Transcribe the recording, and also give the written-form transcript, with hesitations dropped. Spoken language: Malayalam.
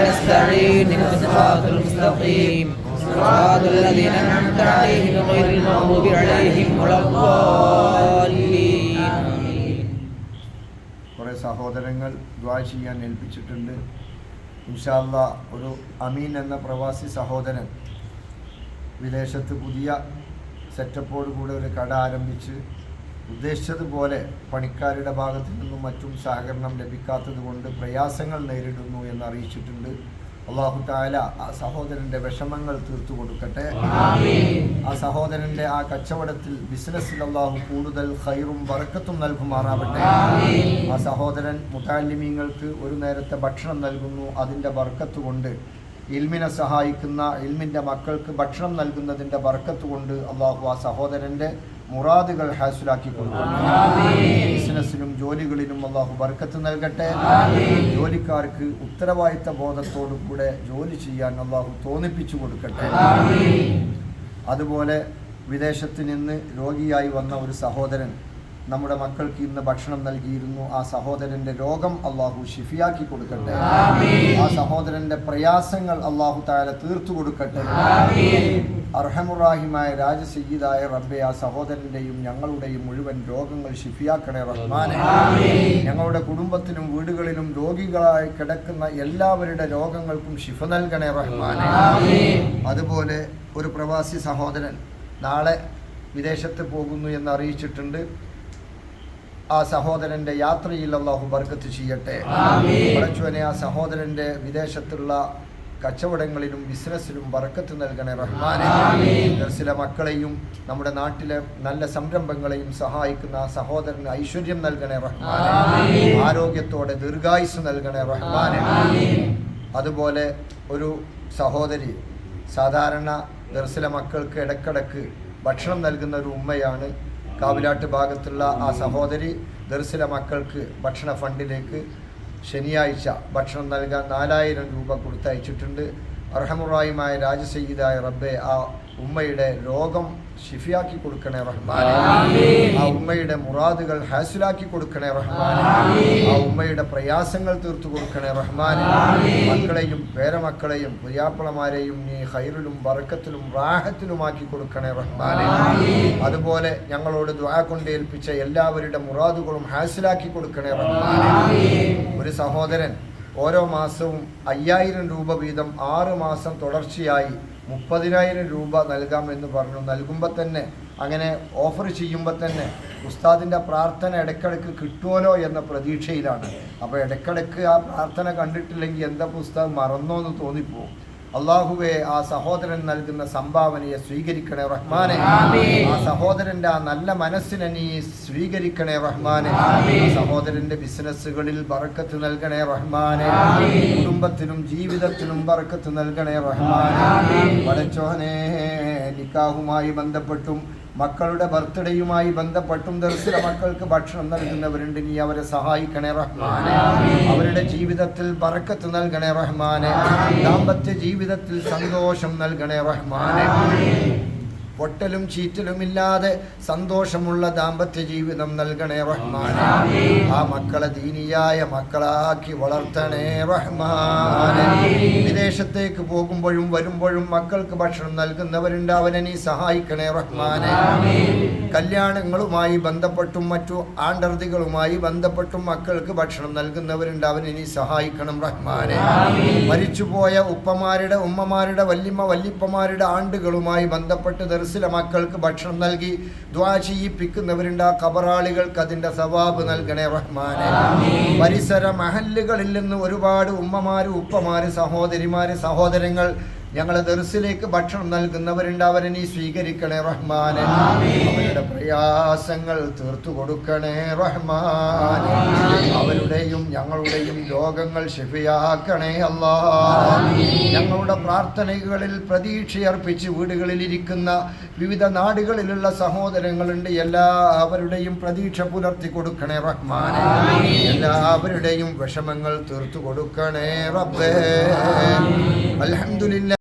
نستعين الصراط المستقيم صراط الذين أنعمت عليهم غير المغضوب عليهم ولا الضالين. കുറേ സഹോദരങ്ങൾ ദുആ ചെയ്യാൻ ഏൽപ്പിച്ചിട്ടുണ്ട്. ഇൻഷാ അല്ലാഹ് ഒരു അമീൻ എന്ന പ്രവാസി സഹോദരൻ വിദേശത്ത് പുതിയ സെറ്റപ്പോട് കൂടെ ഒരു കട ആരംഭിച്ച് ഉദ്ദേശിച്ചതുപോലെ പണിക്കാരുടെ ഭാഗത്തു നിന്നും മറ്റും സഹകരണം ലഭിക്കാത്തത് കൊണ്ട് പ്രയാസങ്ങൾ നേരിടുന്നു എന്ന് അറിയിച്ചിട്ടുണ്ട്. അല്ലാഹു തആല ആ സഹോദരൻ്റെ വിഷമങ്ങൾ തീർത്തു കൊടുക്കട്ടെ. ആ സഹോദരൻ്റെ ആ കച്ചവടത്തിൽ ബിസിനസ്സിൽ അല്ലാഹു കൂടുതൽ ഖൈറും ബറക്കത്തും നൽകുമാറാവട്ടെ. ആ സഹോദരൻ മുതഅല്ലിമീങ്ങൾക്ക് ഒരു നേരത്തെ ഭക്ഷണം നൽകുന്നു. അതിൻ്റെ ബർക്കത്ത് കൊണ്ട് ഇൽമിനെ സഹായിക്കുന്ന ഇൽമിൻ്റെ മക്കൾക്ക് ഭക്ഷണം നൽകുന്നതിൻ്റെ ബർക്കത്ത് കൊണ്ട് അല്ലാഹു ആ സഹോദരൻ്റെ മുറാദുകൾ ഹാസിലാക്കി കൊടുക്കുന്നു. ബിസിനസ്സിലും ജോലികളിലും അല്ലാഹു ബർക്കത്ത് നൽകട്ടെ. ജോലിക്കാർക്ക് ഉത്തരവാദിത്ത ബോധത്തോടു കൂടെ ജോലി ചെയ്യാൻ അല്ലാഹു തോന്നിപ്പിച്ചു കൊടുക്കട്ടെ. അതുപോലെ വിദേശത്ത് നിന്ന് രോഗിയായി വന്ന ഒരു സഹോദരൻ നമ്മുടെ മക്കൾക്ക് ഇന്ന് ഭക്ഷണം നൽകിയിരുന്നു. ആ സഹോദരൻ്റെ രോഗം അല്ലാഹു ശിഫിയാക്കി കൊടുക്കട്ടെ. ആ സഹോദരൻ്റെ പ്രയാസങ്ങൾ അല്ലാഹു തആല തീർത്തു കൊടുക്കട്ടെ. അർഹമുറാഹിമായ രാജസയ്യിദായ റബ്ബേ, ആ സഹോദരൻ്റെയും ഞങ്ങളുടെയും മുഴുവൻ രോഗങ്ങൾ ശിഫിയാക്കണേ റഹ്മാനെ. ഞങ്ങളുടെ കുടുംബത്തിലും വീടുകളിലും രോഗികളായി കിടക്കുന്ന എല്ലാവരുടെ രോഗങ്ങൾക്കും ശിഫ നൽകണേ റഹ്മാനെ. അതുപോലെ ഒരു പ്രവാസി സഹോദരൻ നാളെ വിദേശത്ത് പോകുന്നു എന്ന് അറിയിച്ചിട്ടുണ്ട്. ആ സഹോദരൻ്റെ യാത്രയിൽ അല്ലാഹു ബർക്കത്ത് ചെയ്യട്ടെ. പടച്ചോനെ, ആ സഹോദരൻ്റെ വിദേശത്തുള്ള കച്ചവടങ്ങളിലും ബിസിനസ്സിലും ബർക്കത്ത് നൽകണേ റഹ്മാനെ. ദർസിലെ മക്കളെയും നമ്മുടെ നാട്ടിലെ നല്ല സംരംഭങ്ങളെയും സഹായിക്കുന്ന ആ സഹോദരന് ഐശ്വര്യം നൽകണേ റഹ്മാനെ. ആരോഗ്യത്തോടെ ദീർഘായുസ് നൽകണേ റഹ്മാനെ. അതുപോലെ ഒരു സഹോദരി സാധാരണ ദർസിലെ മക്കൾക്ക് ഇടക്കിടക്ക് ഭക്ഷണം നൽകുന്ന ഒരു ഉമ്മയാണ്. കാവിലാട്ട് ഭാഗത്തുള്ള ആ സഹോദരി ദർസിലെ മക്കൾക്ക് ഭക്ഷണ ഫണ്ടിലേക്ക് ശനിയാഴ്ച ഭക്ഷണം നൽകാൻ 4000 രൂപ കൊടുത്തയച്ചിട്ടുണ്ട്. അർഹമുറാഹിമായ രാജസയ്യിദായ റബ്ബേ, ആ ഉമ്മയുടെ രോഗം ശിഫിയാക്കി കൊടുക്കണേ റഹ്മാനെ. ആ ഉമ്മയുടെ മുറാദുകൾ ഹാസിലാക്കി കൊടുക്കണേ റഹ്മാനെ. ആ ഉമ്മയുടെ പ്രയാസങ്ങൾ തീർത്തു കൊടുക്കണേ റഹ്മാനെ. മക്കളെയും പേരമക്കളെയും പുതിയാപ്പിളമാരെയും നീ ഖൈറിലും ബർക്കത്തിലും റാഹത്തിലുമാക്കി കൊടുക്കണേ റഹ്മാനെ. അതുപോലെ ഞങ്ങളോട് ദുആ കൊണ്ട് ഏൽപ്പിച്ച എല്ലാവരുടെ മുറാദുകളും ഹാസിലാക്കി കൊടുക്കണേ റഹ്മാനെ. ഒരു സഹോദരൻ ഓരോ മാസവും 5000 രൂപ വീതം 6 മാസം തുടർച്ചയായി 30,000 രൂപ നൽകാമെന്ന് പറഞ്ഞു. നൽകുമ്പോൾ തന്നെ അങ്ങനെ ഓഫർ ചെയ്യുമ്പോൾ തന്നെ ഉസ്താദിൻ്റെ പ്രാർത്ഥന ഇടയ്ക്കിടയ്ക്ക് കിട്ടുമല്ലോ എന്ന പ്രതീക്ഷയിലാണ്. അപ്പോൾ ഇടയ്ക്കിടയ്ക്ക് ആ പ്രാർത്ഥന കണ്ടിട്ടില്ലെങ്കിൽ എന്താ ഉസ്താദ് മറന്നോ എന്ന് തോന്നിപ്പോവും. അള്ളാഹുവേ, ആ സഹോദരൻ നൽകുന്ന സംഭാവനയെ സ്വീകരിക്കണേ റഹ്മാനെ. ആ സഹോദരൻ്റെ ആ നല്ല മനസ്സിനെ നീ സ്വീകരിക്കണേ റഹ്മാനെ. സഹോദരൻ്റെ ബിസിനസ്സുകളിൽ ബർക്കത്ത് നൽകണേ റഹ്മാനെ. കുടുംബത്തിലും ജീവിതത്തിലും ബർക്കത്ത് നൽകണേ റഹ്മാനെ. പടച്ചോനെ, നിക്കാഹുമായി ബന്ധപ്പെട്ടും മക്കളുടെ ബർത്ത്ഡേയുമായി ബന്ധപ്പെട്ടും ദർസിലെ മക്കൾക്ക് ഭക്ഷണം നൽകുന്നവരുണ്ട്. നീ അവരെ സഹായിക്കണേ റഹ്മാനെ. അവരുടെ ജീവിതത്തിൽ ബർക്കത്ത് നൽകണേ റഹ്മാനെ. ദാമ്പത്യ ജീവിതത്തിൽ സന്തോഷം നൽകണേ റഹ്മാനെ. പൊട്ടലും ചീറ്റലുമില്ലാതെ സന്തോഷമുള്ള ദാമ്പത്യ ജീവിതം നൽകണേ റഹ്മാനെ. ആ മക്കളെ ദീനിയായ മക്കളാക്കി വളർത്തണേ റഹ്മാനെ. വിദേശത്തേക്ക് പോകുമ്പോഴും വരുമ്പോഴും മക്കൾക്ക് ഭക്ഷണം നൽകുന്നവരുണ്ട്. അവനെ നീ സഹായിക്കണേ റഹ്മാനെ. കല്യാണങ്ങളുമായി ബന്ധപ്പെട്ടും മറ്റു ആണ്ടർദികളുമായി ബന്ധപ്പെട്ടും മക്കൾക്ക് ഭക്ഷണം നൽകുന്നവരുണ്ട്. അവനെ നീ സഹായിക്കണം റഹ്മാനെ. മരിച്ചുപോയ ഉപ്പമാരുടെ ഉമ്മമാരുടെ വല്യപ്പമാരുടെ ആണ്ടുകളുമായി ബന്ധപ്പെട്ട് ദർസിലെ മക്കൾക്ക് ഭക്ഷണം നൽകി ദുആ ചെയ്യിപ്പിക്കുന്നവരുണ്ട്. ആ ഖബറാളികൾക്ക് അതിൻ്റെ സവാബ് നൽകണേ റഹ്മാനെ. പരിസര മഹല്ലുകളിൽ നിന്ന് ഒരുപാട് ഉമ്മമാര് ഉപ്പമാര് സഹോദരിമാര് സഹോദരങ്ങൾ ഞങ്ങളെ ദർസിലേക്ക് ഭക്ഷണം നൽകുന്നവരുണ്ട്. അവരെ നീ സ്വീകരിക്കണേ റഹ്മാനെ. അവരുടെ പ്രയാസങ്ങൾ തീർത്തു കൊടുക്കണേ റഹ്മാനെ. അവരുടെയും ഞങ്ങളുടെയും രോഗങ്ങൾ ശിഫയാക്കണേ അല്ലാഹ്. ഞങ്ങളുടെ പ്രാർത്ഥനകളിൽ പ്രതീക്ഷയർപ്പിച്ച് വീടുകളിലിരിക്കുന്ന വിവിധ നാടുകളിലുള്ള സഹോദരങ്ങളുണ്ട്. എല്ലാവരുടെയും പ്രതീക്ഷ പുലർത്തി കൊടുക്കണേ റഹ്മാനെ. എല്ലാവരുടെയും വിഷമങ്ങൾ തീർത്തു കൊടുക്കണേ റബ്ബേ. അൽഹംദുലില്ലാഹ്.